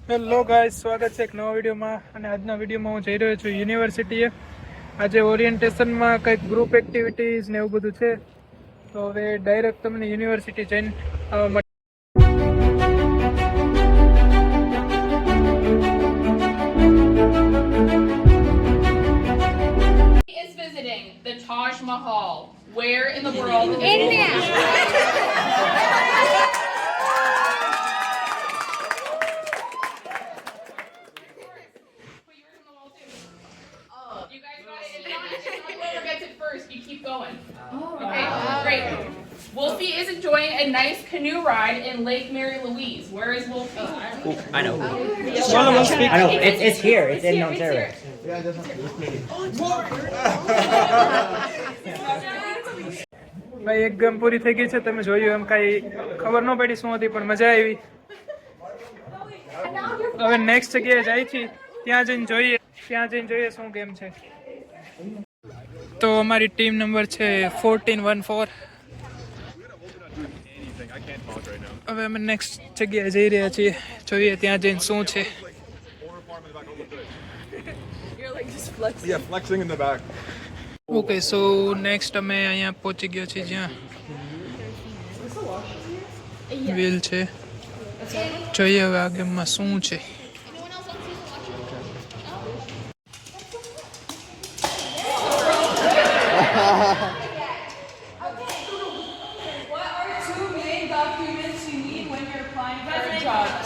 Hello guys, સ્વાગત છે એક નવા વિડીયોમાં. અને આજના વિડીયોમાં હું જઈ રહ્યો છું યુનિવર્સિટીએ. આજે ઓરિએન્ટેશનમાં કંઈક ગ્રુપ એક્ટિવિટીઝ ને એવું બધું છે, તો હવે ડાયરેક્ટ તમને યુનિવર્સિટી જઈને આવવા માટે. Is visiting the Taj Mahal. Where in the world? India. You guys got it. Whoever gets it first, you keep going. Okay, great. Wolfie is enjoying a nice canoe ride in Lake Mary Louise. Where is Wolfie? I know. I know. It's here. It's in Ontario. ભાઈ એક game પૂરી થઈ ગઈ છે. તમે જોયું એમ કાંઈ ખબર ન પડી શું હતી, પણ મજા આવી. હવે નેક્સ્ટ જગ્યાએ જાય છે, ત્યાં જઈને જોઈએ શું ગેમ છે. તો અમારી ટીમ નંબર છે 1414. હવે અમે નેક્સ્ટ જગ્યાએ જઈ રહ્યા છીએ, જોઈએ ત્યાં જઈને શું છે. Yeah, flexing in the back. Okay, so next અમે અહીંયા પહોંચી ગયા છીએ જ્યાં વ્હીલ છે. જોઈએ હવે આ ગેમમાં શું છે.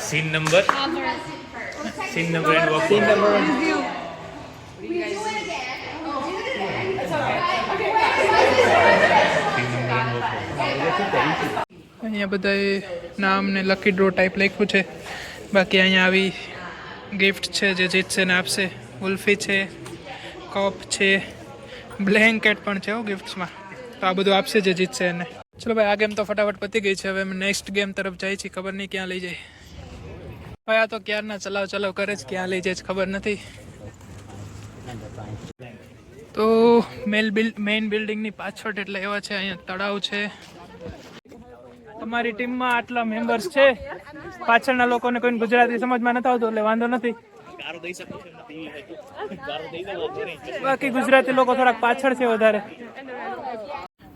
Scene number. Scene number and walk. Scene number. અહીંયા બધાએ નામ ને લકી ડ્રો ટાઈપ લખ્યું છે. બાકી અહીંયા આવી ગિફ્ટ છે જે જીતશે ને આપશે. ઉલ્ફી છે, કપ છે, બ્લેન્કેટ પણ છે ગિફ્ટ્સમાં. તો આ બધું આપશે જે જીતશે એને. ચલો ભાઈ, આ ગેમ તો ફટાફટ પતી ગઈ છે. હવે અમે નેક્સ્ટ ગેમ તરફ જાય છે. ખબર નહીં ક્યાં લઈ જાય. ભાઈ આ તો ક્યારના ચલાવ કરે છે, ક્યાં લઈ જાય છે ખબર નથી. તો મેઇન બિલ્ડિંગની પાછળ એટલે એવા છે. અહીંયા તળાવ છે. અમારી ટીમમાં આટલા મેમ્બર્સ છે. પાછળના લોકોને કોઈને ગુજરાતી સમજમાં નથી આવતું એટલે વાંધો નથી. બાકી ગુજરાતી લોકો થોડાક પાછળ છે વધારે.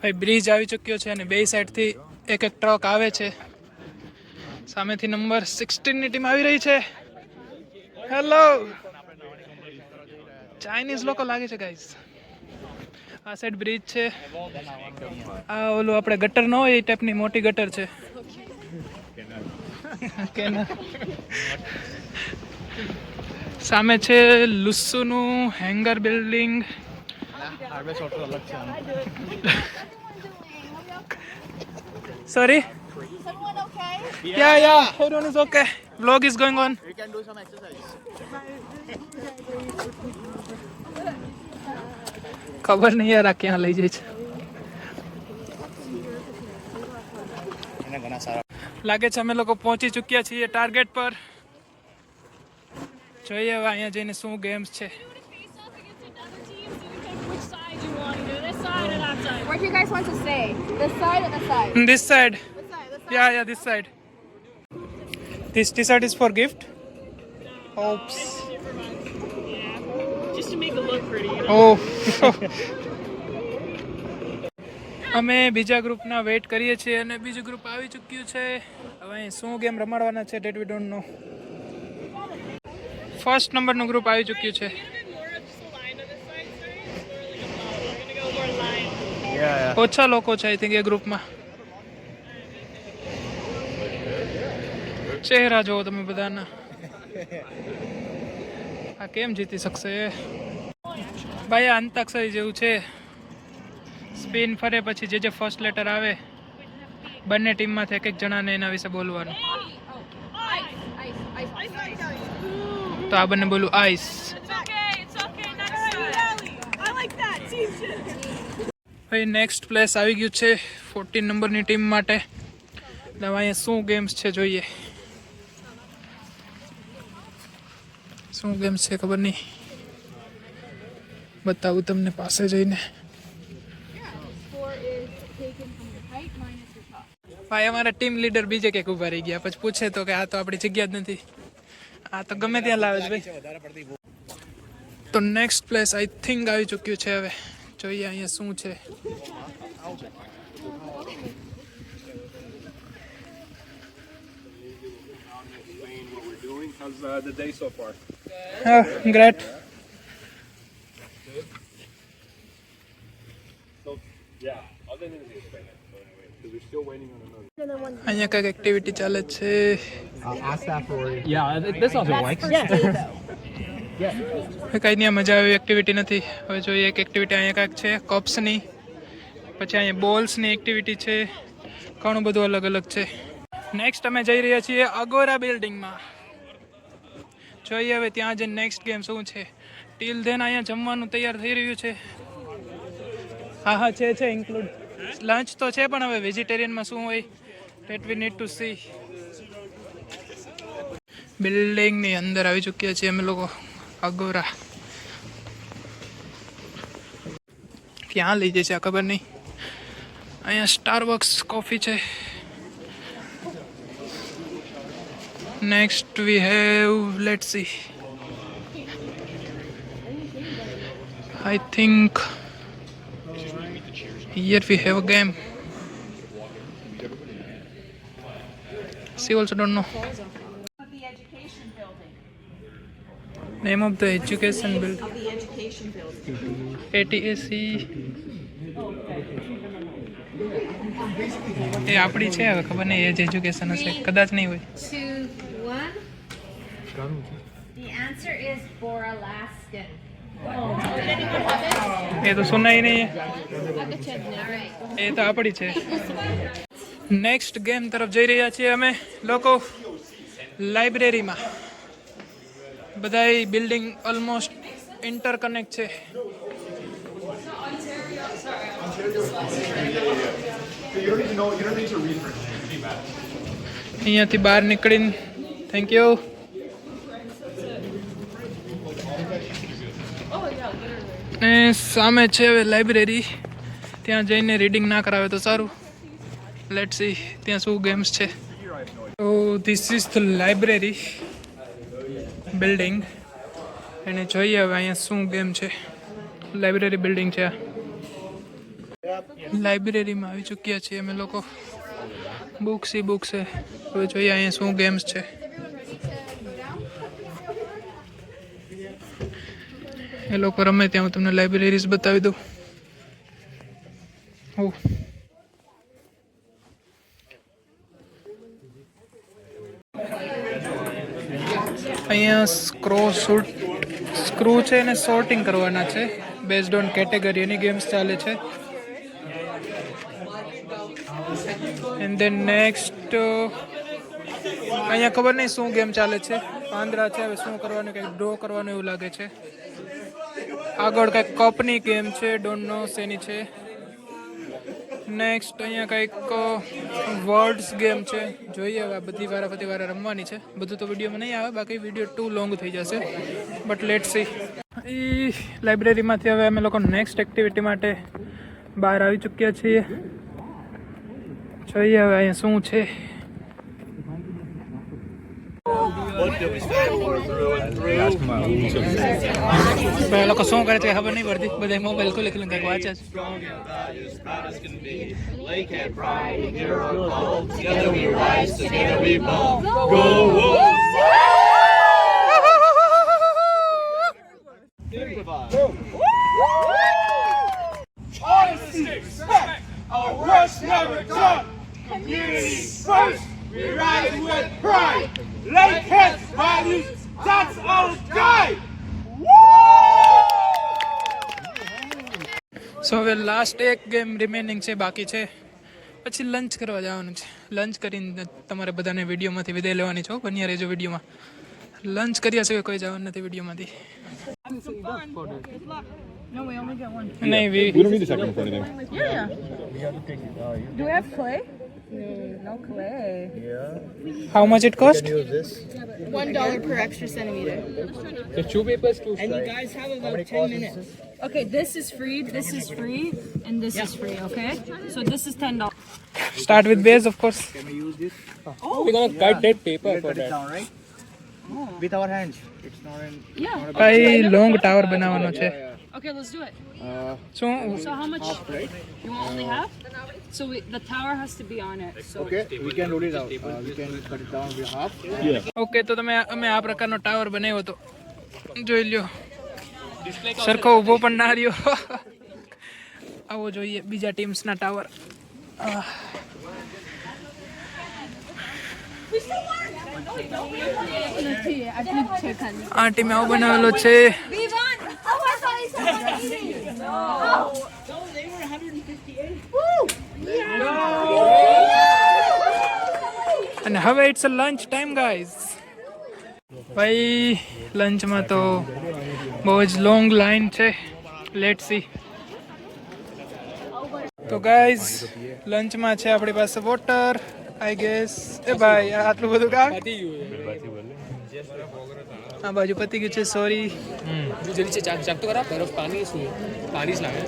ભાઈ બ્રિજ આવી ચૂક્યો છે અને બે સાઈડથી એક ટ્રક આવે છે. સામેથી નંબર 16ની ટીમ આવી રહી છે. હેલો, ચાઇનીઝ લોકો લાગે છે ગાઈસ. આ સાઈડ બ્રિજ છે. આ ઓલું આપણે ગટર ન હોય એ ટાઈપની મોટી ગટર છે. સામે છે લુસ્સુનું hanger building. Sorry? Everyone okay? Yeah, everyone is okay. Vlog is going on. We can do some exercise. ખબર નહીં યાર આ ક્યાં લઈ જાય છે. લાગે છે અમે લોકો પહોંચી ચૂક્યા છીએ ટાર્ગેટ પર. જોઈએ હવે અહીંયા જઈને શું ગેમ્સ છે. Where do you guys want to stay? This side or this side? This side. This side. This side. Yeah, this side. This T-shirt is for gift. Oops. Just to make it look pretty, you know? Oh. અમે બીજા ગ્રુપના weight કરીએ છીએ અને બીજું group આવી ચૂક્યું છે. હવે અહીં શું ગેમ રમાડવાના છે date we don't know. First નંબરનું ગ્રુપ આવી ચૂક્યું છે. ઓછા લોકો છે આઈ થિંક એ ગ્રુપમાં. ચહેરા જોવો તમે બધાના. આ કેમ જીતી શકશે ભાઈ? આ અંતાક્ષરી જેવું છે. સ્પિન ફરે પછી જે ફર્સ્ટ લેટર આવે બંને ટીમમાંથી એક જણાને એના વિશે બોલવાનું. તો આ બંને બોલું આઈસ. ભાઈ નેક્સ્ટ પ્લેસ આવી ગયું છે 14 નંબરની ટીમ માટે. એટલે અહીંયા શું ગેમ્સ છે જોઈએ. શું ગેમ્સ છે ખબર નહીં, બતાવું તમને પાસે જઈને. ભાઈ અમારા ટીમ લીડર બીજે ક્યાંક ઊભા રહી ગયા. પછી પૂછે તો કે આ તો આપણી જગ્યા જ નથી. આ તો ગમે ત્યાં લાવે છે ભાઈ. તો નેક્સ્ટ પ્લેસ આઈ થિંક આવી ચૂક્યું છે. હવે જોઈએ અહીંયા શું છે. How's the day so far? Great. So, yeah, other than this, because we're still waiting on another. અહીંયા કંઈક એક્ટિવિટી ચાલે છે. Yeah, this also works. કંઈ નહીં, મજા આવે એક્ટિવિટી નથી. હવે જોઈએ એક એક્ટિવિટી અહીંયા કાંઈક છે કપ્સની, પછી અહીંયા બોલ્સની એક્ટિવિટી છે, ઘણું બધું અલગ અલગ છે. નેક્સ્ટ અમે જઈ રહ્યા છીએ અગોરા બિલ્ડિંગમાં. જોઈએ હવે ત્યાં જે નેક્સ્ટ ગેમ શું છે. ટીલ ધેન અહીંયા જમવાનું તૈયાર થઈ રહ્યું છે. હા છે ઇન્ક્લુડ લંચ તો છે, પણ હવે વેજીટેરિયનમાં શું હોય that we need to see. બિલ્ડિંગની અંદર આવી ચૂક્યા છીએ અમે લોકો. અગોરા ક્યાં લઈ જશે આ ખબર નહીં. અહીંયા સ્ટારબક્સ કોફી છે. Next we have let's see. I think here we have a game. She also don't know. The education building. Name of the education building. The education building. ATAC. એ આપણી છે, હવે ખબર નહીં એજ એજ્યુકેશન હશે, કદાચ નહીં હોય. 2, 1. The answer is Boralaskan. એ તો સુનાઈ નહીં. Alright. એ તો આપણી છે. નેક્સ્ટ ગેમ તરફ જઈ રહ્યા છીએ અમે લોકો. લાઇબ્રેરીમાં બધાય બિલ્ડિંગ ઓલમોસ્ટ ઇન્ટરકનેક્ટ છે. અહીંયાથી બહાર નીકળીને થેન્ક યુ. ને સામે છે હવે લાઇબ્રેરી. ત્યાં જઈને રીડિંગ ના કરાવે તો સારું. લેટ્સ સી ત્યાં શું ગેમ્સ છે. તો this is the library building. એને જોઈએ હવે અહીંયા શું ગેમ છે. લાઇબ્રેરી બિલ્ડિંગ છે આ. લાઇબ્રેરીમાં આવી ચૂક્યા છીએ અમે લોકો. બુક્સ છે. હવે જોઈએ અહીંયા શું ગેમ્સ છે. એ લોકો રમે ત્યાં હું તમને લાઇબ્રેરીઝ બતાવી દઉં. અહીંયા સ્ક્રૂ છે અને સોર્ટિંગ કરવાના છે based on category. Any games ચાલે છે. એન્ડ ધેન નેક્સ્ટ અહીંયા ખબર નહીં શું ગેમ ચાલે છે. પાંદડા છે, હવે શું કરવાનું, કંઈક ડ્રો કરવાનું એવું લાગે છે. આગળ કંઈક કપની ગેમ છે, ડોન્ટ નો શેની છે. નેક્સ્ટ અહીંયા કંઈક વર્ડ્સ ગેમ છે. જોઈએ હવે બધી વારા રમવાની છે. બધું તો વિડીયોમાં નહીં આવે, બાકી વિડીયો ટુ લોંગ થઈ જશે. But let see. એ લાઇબ્રેરીમાંથી હવે અમે લોકો નેક્સ્ટ એક્ટિવિટી માટે બહાર આવી ચૂક્યા છીએ. જોઈએ હવે અહીંયા શું છે. એ લોકો શું કરે છે ખબર નહીં પડતી. બધા મોબાઈલ ખોલી ખોલી કંઈક વાંચે છે. Our worst never done. Community first. We rise with pride. Lakehead's values. That's our guide. સો હવે લાસ્ટ એક ગેમ રિમેનિંગ છે, બાકી છે. પછી લંચ કરવા જવાનું છે. લંચ કરીને તમારે બધાને વિડીયોમાંથી વિદાય લેવાની છો. બન્યા રહેજો વિડીયોમાં. લંચ કર્યા સિવાય કોઈ જવાનું નથી વિડીયોમાંથી. નહીં We don't need a second one for anything. Do we have clay? No clay. How much it cost? $1 per extra centimeter. The two papers, two And you guys have about 10 minutes. Okay, this is free, and this is free, okay? So this is $10. Start with base, of course. We're gonna cut that paper for that. Down, right? with our hands. It's not an. Yeah. ભાઈ long tower બનાવવાનો છે. Okay, let's do it. શું So how much? You want only half? So the tower has to be on it. So Okay, we can roll it out. We can cut it down with half. Okay તો અમે આ પ્રકારનો tower બનાવ્યો હતો, જોઈ લ્યો. સરખો ઊભો પણ ના રહ્યો. આવો જોઈએ બીજા ટીમ્સના ટાવર. આ ટીમે આવો બનાવેલો છે. અને હવે it's a lunch time guys. ભાઈ લંચમાં તો બહુ જ લોંગ લાઈન છે. Let see. તો ગાઈઝ લંચમાં છે આપણી પાસે વોટર આઈ ગેસ. એ ભાઈ આટલું બધું કામ આ બાજુ પતી ગયું છે. સોરી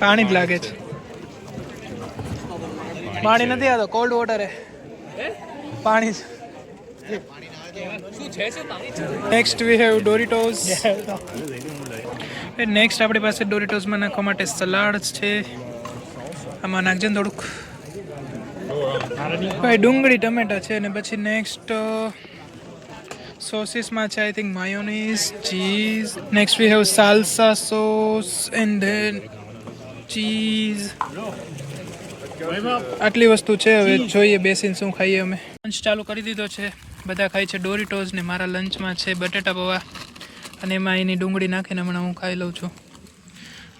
પાણી જ લાગે છે. પાણી નથી આવતો, કોલ્ડ વોટર હે. પાણી નેક્સ્ટ વી હેવ ડોરિટોસ. નેક્સ્ટ આપણી પાસે ડોરિટોસમાં નાખવા માટે સલાડ છે. આમાં નાખજે ને થોડુંક. ભાઈ ડુંગળી ટમેટા છે. અને પછી નેક્સ્ટ સોસીસમાં છે I think mayonnaise, cheese. Next we have salsa sauce and then cheese. આટલી વસ્તુ છે. હવે જોઈએ બેસીને શું ખાઈએ. અમે લંચ ચાલુ કરી દીધો છે. બધા ખાય છે ડોરિટોઝ ને મારા લંચમાં છે બટેટા પૌવા અને એમાં એની ડુંગળી નાખીને હમણાં હું ખાઈ લઉં છું.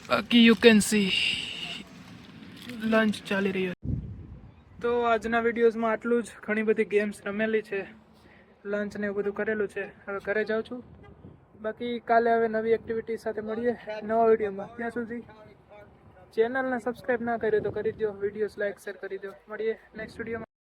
બાકી યુ કેન સી લંચ ચાલી રહ્યો. તો આજના વિડીયોઝમાં આટલું જ. ઘણી બધી ગેમ્સ રમેલી છે, લંચ ને એવું બધું કરેલું છે. હવે ઘરે જાઉં છું. બાકી કાલે હવે નવી એક્ટિવિટી સાથે મળીએ નવા વિડીયોમાં. ત્યાં સુધી ચેનલને સબસ્ક્રાઈબ ના કર્યો તો કરી દો, વિડીયોઝ લાઈક શેર કરી દો. મળીએ નેક્સ્ટ વિડીયોમાં.